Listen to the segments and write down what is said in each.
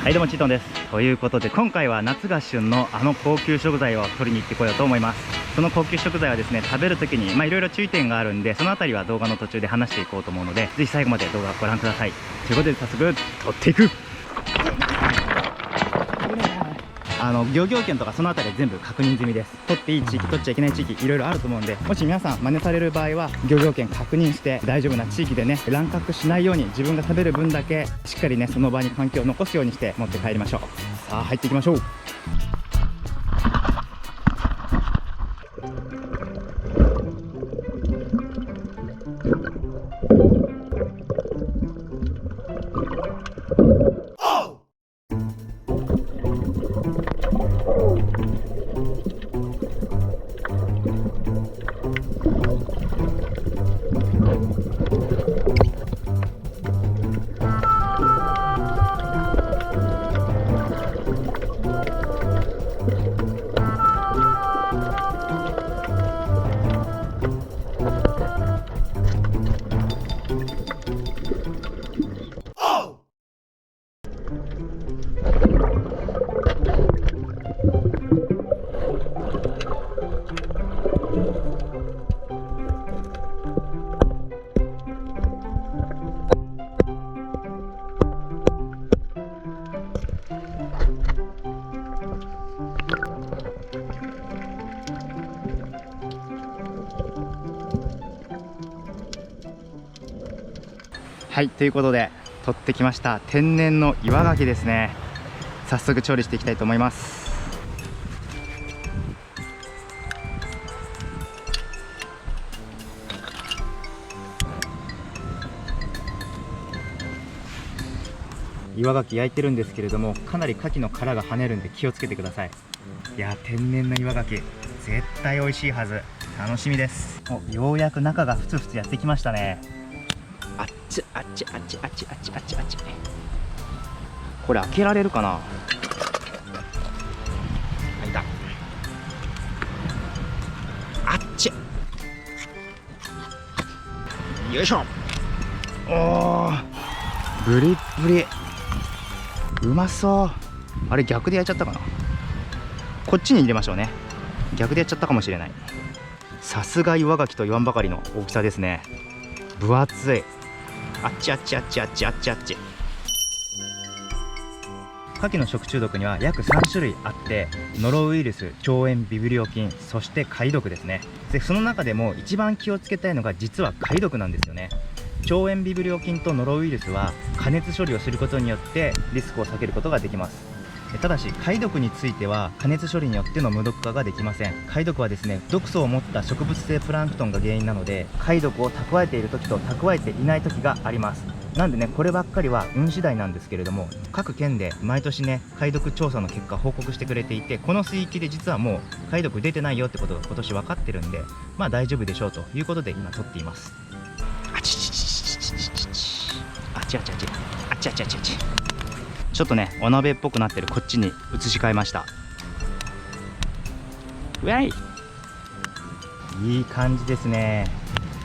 はい、どうもチートンです。ということで今回は夏が旬のあの高級食材を取りに行ってこようと思います。その高級食材はですね、食べるときにいろいろ注意点があるんで、そのあたりは動画の途中で話していこうと思うので、ぜひ最後まで動画をご覧ください。ということで早速取っていく。漁業権とかそのあたりは全部確認済みです。取っていい地域、取っちゃいけない地域いろいろあると思うんで、もし皆さん真似される場合は漁業権確認して大丈夫な地域でね、乱獲しないように自分が食べる分だけしっかりね、その場に環境を残すようにして持って帰りましょう。さあ入っていきましょう。はい、ということで取ってきました天然の岩牡蠣ですね。早速調理していきたいと思います。岩牡蠣焼いてるんですけれども、かなり牡蠣の殻が跳ねるんで気をつけてください。いや、天然の岩牡蠣絶対美味しいはず。楽しみです。ようやく中がふつふつやってきましたね。あっちあっちあっちあっちあっちあっちあっち。これ開けられるかな。開いた。あっち、よいしょ。おー、ブリッブリ、うまそう。あれ逆で焼いちゃったかな。こっちに入れましょうね。逆でやっちゃったかもしれない。さすが岩牡蠣と言わんばかりの大きさですね。分厚い。あっちあっちあっちあっちあっちあっち。牡蠣の食中毒には約3種類あって、ノロウイルス、腸炎ビブリオ菌、そして貝毒ですね。でその中でも一番気をつけたいのが実は貝毒なんですよね。腸炎ビブリオ菌とノロウイルスは加熱処理をすることによってリスクを避けることができます。ただし貝毒については加熱処理によっての無毒化ができません。貝毒はですね、毒素を持った植物性プランクトンが原因なので、貝毒を蓄えている時と蓄えていない時があります。なんでね、こればっかりは運次第なんですけれども、各県で毎年ね、貝毒調査の結果報告してくれていて、この水域で実はもう貝毒出てないよってことが今年分かってるんで、大丈夫でしょうということで今取っています。あちちちちちちちち、あちあちあちあちあちあちあち。ちょっとね、お鍋っぽくなってるこっちに移し替えました。うわい、いい感じですね。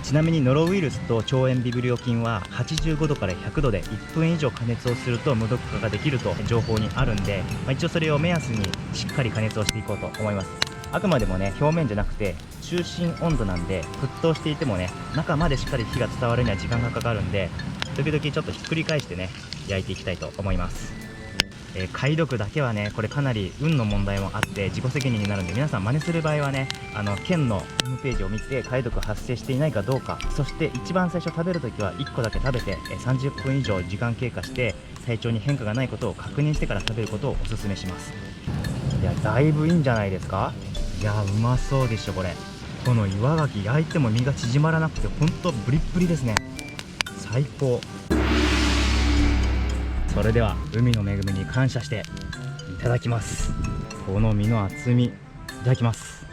ちなみにノロウイルスと腸炎ビブリオ菌は85度から100度で1分以上加熱をすると無毒化ができると情報にあるんで、一応それを目安にしっかり加熱をしていこうと思います。あくまでもね、表面じゃなくて中心温度なんで、沸騰していてもね、中までしっかり火が伝わるには時間がかかるんで、時々ちょっとひっくり返してね、焼いていきたいと思います。貝毒だけはね、これかなり運の問題もあって自己責任になるんで、皆さん真似する場合はね、県のホームページを見て貝毒発生していないかどうか、そして一番最初食べるときは1個だけ食べて30分以上時間経過して体調に変化がないことを確認してから食べることをおすすめします。いや、だいぶいいんじゃないですか。いや、うまそうでしょこれ。この岩牡蠣焼いても身が縮まらなくてほんとブリッブリですね。最高。それでは海の恵みに感謝していただきます。この身の厚み、いただきます。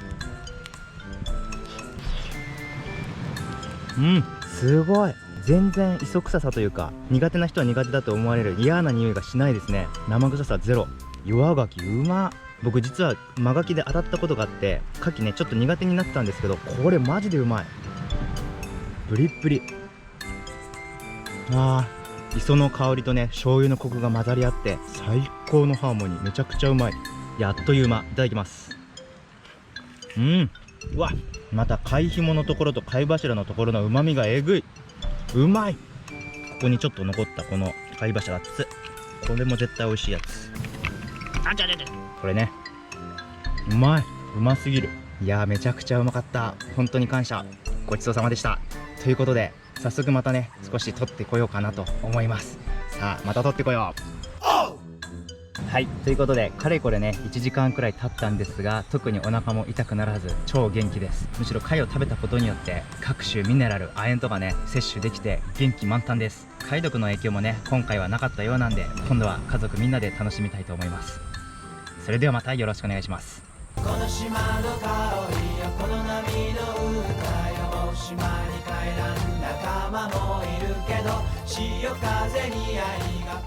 すごい。全然磯臭さというか、苦手な人は苦手だと思われる嫌な匂いがしないですね。生臭さゼロ。岩牡蠣うま。僕実は真牡蠣で当たったことがあって、牡蠣ねちょっと苦手になってたんですけど、これマジでうまい。ブリッブリ。磯の香りとね醤油のコクが混ざり合って最高のハーモニー。めちゃくちゃうまい。あっという間。いただきます。うわ、また貝ひものところと貝柱のところのうまみがえぐい。うまい。ここにちょっと残ったこの貝柱これも絶対美味しいやつ。これね、うまい。うますぎる。いやー、めちゃくちゃうまかった。本当に感謝。ごちそうさまでした。ということで早速またね少し撮ってこようかなと思います。さあまた撮ってこよう。はい、ということでかれこれね1時間くらい経ったんですが、特にお腹も痛くならず超元気です。むしろ貝を食べたことによって各種ミネラル、亜鉛とかね摂取できて元気満タンです。貝毒の影響もね今回はなかったようなんで、今度は家族みんなで楽しみたいと思います。それではまたよろしくお願いします。この島の香りよ、この波の歌よ、島に帰らん仲間もいるけど、潮風に愛が